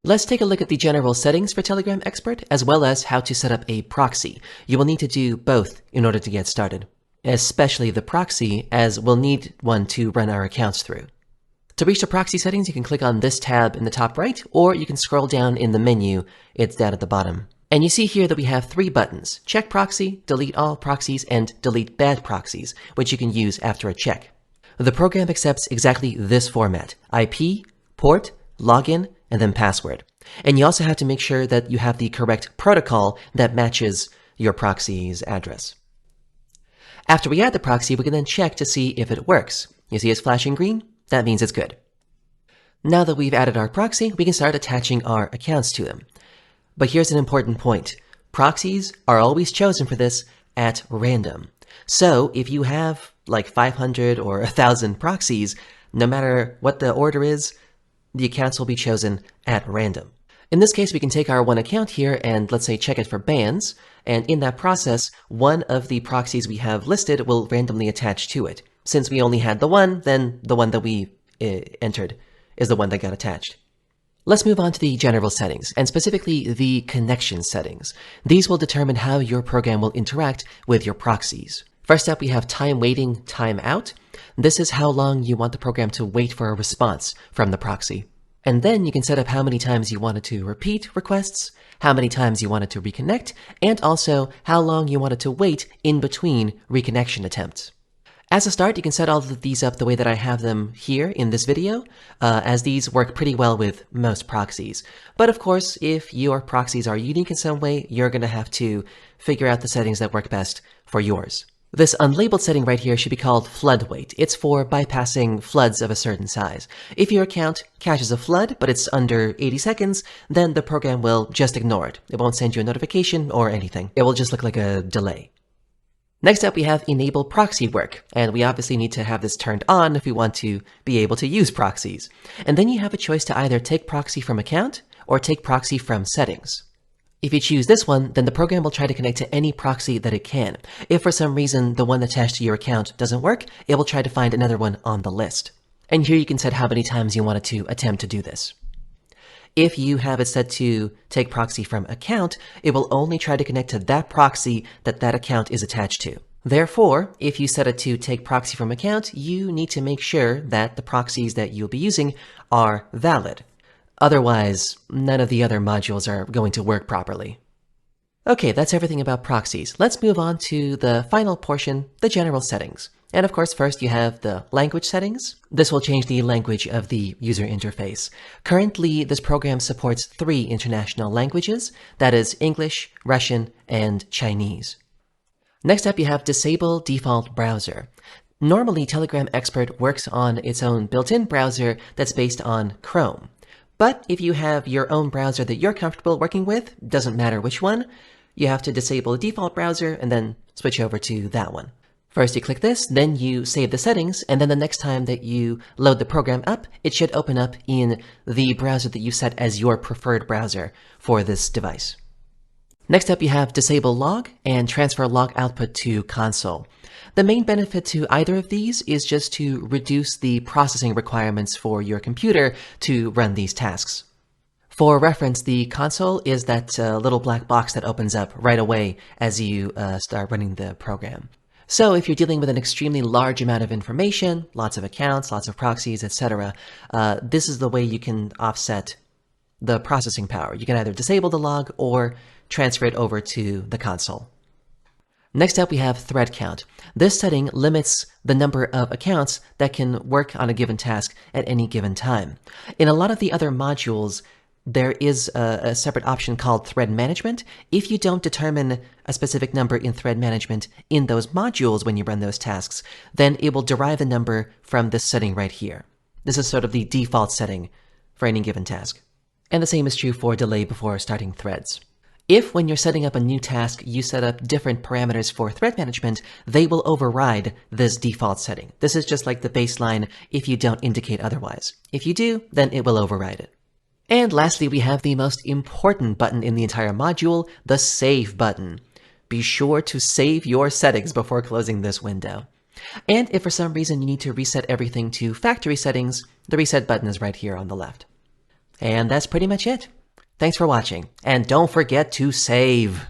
Let's take a look at the general settings for Telegram Expert, as well as how to set up a proxy. You will need to do both in order to get started, especially the proxy, as we'll need one to run our accounts through. To reach the proxy settings, you can click on this tab in the top right, or you can scroll down in the menu. It's down at the bottom. And you see here that we have 3 buttons: check proxy, delete all proxies, and delete bad proxies, which you can use after a check. The program accepts exactly this format: IP, port, login, and then password. And you also have to make sure that you have the correct protocol that matches your proxy's address. After we add the proxy, we can then check to see if it works. You see it's flashing green? That means it's good. Now that we've added our proxy, we can start attaching our accounts to them. But here's an important point. Proxies are always chosen for this at random. So if you have like 500 or 1,000 proxies, no matter what the order is, the accounts will be chosen at random. In this case, we can take our one account here and let's say check it for bans. And in that process, one of the proxies we have listed will randomly attach to it. Since we only had the one, then the one that we entered is the one that got attached. Let's move on to the general settings, and specifically the connection settings. These will determine how your program will interact with your proxies. First up, we have time waiting, time out. This is how long you want the program to wait for a response from the proxy. And then you can set up how many times you want it to repeat requests, how many times you want it to reconnect, and also how long you want it to wait in between reconnection attempts. As a start, you can set all of these up the way that I have them here in this video, as these work pretty well with most proxies. But of course, if your proxies are unique in some way, you're going to have to figure out the settings that work best for yours. This unlabeled setting right here should be called flood wait. It's for bypassing floods of a certain size. If your account catches a flood, but it's under 80 seconds, then the program will just ignore it. It won't send you a notification or anything. It will just look like a delay. Next up, we have enable proxy work, and we obviously need to have this turned on if we want to be able to use proxies. And then you have a choice to either take proxy from account or take proxy from settings. If you choose this one, then the program will try to connect to any proxy that it can. If for some reason the one attached to your account doesn't work, it will try to find another one on the list. And here you can set how many times you want it to attempt to do this. If you have it set to take proxy from account, it will only try to connect to that proxy that that account is attached to. Therefore, if you set it to take proxy from account, you need to make sure that the proxies that you'll be using are valid. Otherwise, none of the other modules are going to work properly. Okay, that's everything about proxies. Let's move on to the final portion, the general settings. And of course, first you have the language settings. This will change the language of the user interface. Currently, this program supports 3 international languages, that is English, Russian, and Chinese. Next up, you have disable default browser. Normally, Telegram Expert works on its own built-in browser that's based on Chrome. But if you have your own browser that you're comfortable working with, doesn't matter which one, you have to disable the default browser and then switch over to that one. First you click this, then you save the settings, and then the next time that you load the program up, it should open up in the browser that you set as your preferred browser for this device. Next up you have disable log and transfer log output to console. The main benefit to either of these is just to reduce the processing requirements for your computer to run these tasks. For reference, the console is that little black box that opens up right away as you start running the program. So if you're dealing with an extremely large amount of information, lots of accounts, lots of proxies, etc., this is the way you can offset the processing power. You can either disable the log or transfer it over to the console. Next up, we have thread count. This setting limits the number of accounts that can work on a given task at any given time. In a lot of the other modules, there is a separate option called thread management. If you don't determine a specific number in thread management in those modules when you run those tasks, then it will derive the number from this setting right here. This is sort of the default setting for any given task. And the same is true for delay before starting threads. If, when you're setting up a new task, you set up different parameters for thread management, they will override this default setting. This is just like the baseline if you don't indicate otherwise. If you do, then it will override it. And lastly, we have the most important button in the entire module, the Save button. Be sure to save your settings before closing this window. And if for some reason you need to reset everything to factory settings, the Reset button is right here on the left. And that's pretty much it. Thanks for watching, and don't forget to save.